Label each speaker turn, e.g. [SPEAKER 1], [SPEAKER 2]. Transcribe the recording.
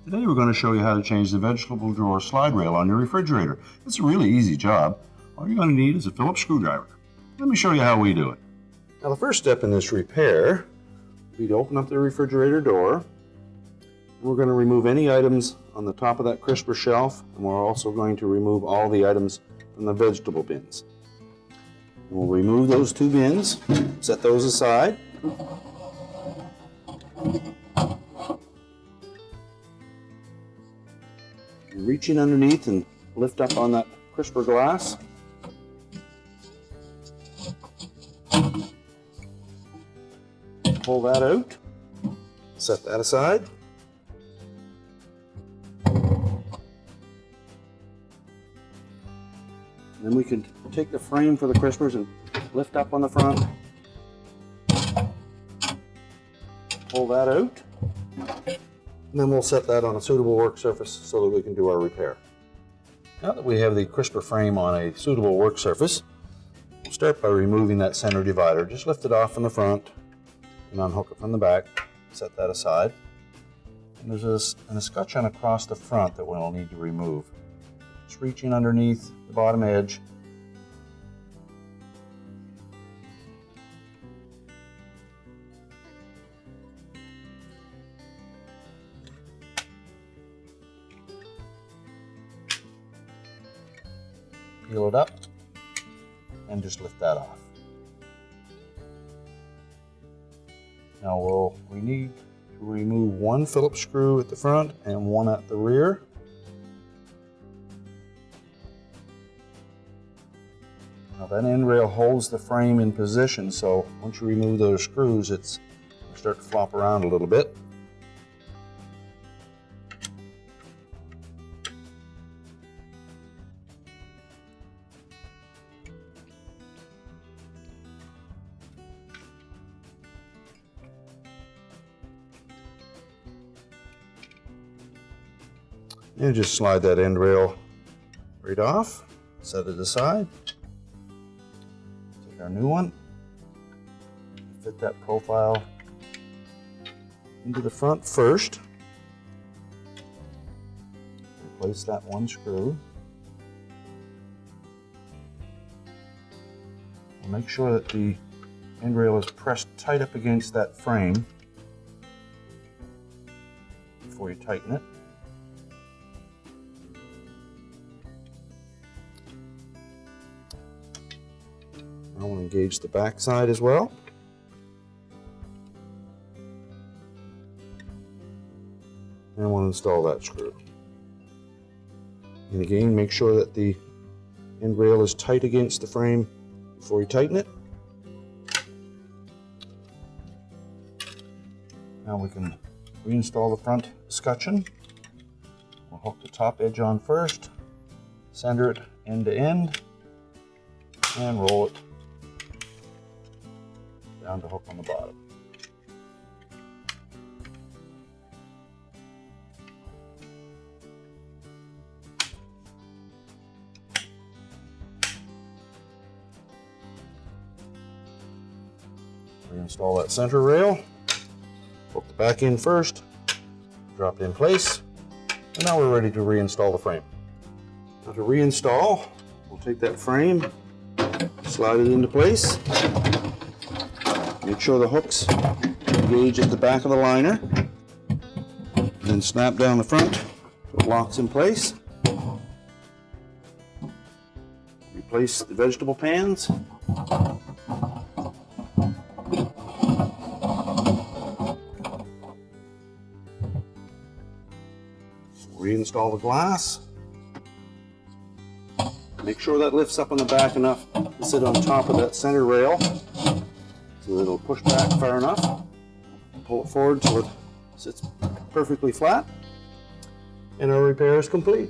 [SPEAKER 1] Today we're going to show you how to change the vegetable drawer slide rail on your refrigerator. It's a really easy job. All you're going to need is a Phillips screwdriver. Let me show you how we do it. Now the first step in this repair will be to open up the refrigerator door. We're going to remove any items on the top of that crisper shelf, and we're also going to remove all the items from the vegetable bins. We'll remove those two bins, set those aside. Reach in underneath and lift up on that crisper glass. Pull that out. Set that aside. Then we can take the frame for the crispers and lift up on the front. Pull that out. And then we'll set that on a suitable work surface so that we can do our repair. Now that we have the crisper frame on a suitable work surface, we'll start by removing that center divider. Just lift it off from the front and unhook it from the back. Set that aside. And there's an escutcheon across the front that we'll need to remove. Just reach in underneath the bottom edge. Peel it up and just lift that off. Now we need to remove one Phillips screw at the front and one at the rear. Now that end rail holds the frame in position, so once you remove those screws, it'll start to flop around a little bit. And just slide that end rail right off, set it aside. Take our new one, fit that profile into the front first. Replace that one screw. We'll make sure that the end rail is pressed tight up against that frame before you tighten it. I will engage the back side as well. And we'll install that screw. And again, make sure that the end rail is tight against the frame before you tighten it. Now we can reinstall the front escutcheon. We'll hook the top edge on first, center it end to end, and roll it down to hook on the bottom. Reinstall that center rail, hook the back in first, drop it in place, and now we're ready to reinstall the frame. Now to reinstall, we'll take that frame, slide it into place. Make sure the hooks engage at the back of the liner. Then snap down the front so it locks in place. Replace the vegetable pans. Reinstall the glass. Make sure that lifts up on the back enough to sit on top of that center rail, so that it'll push back far enough. Pull it forward so it sits perfectly flat. And our repair is complete.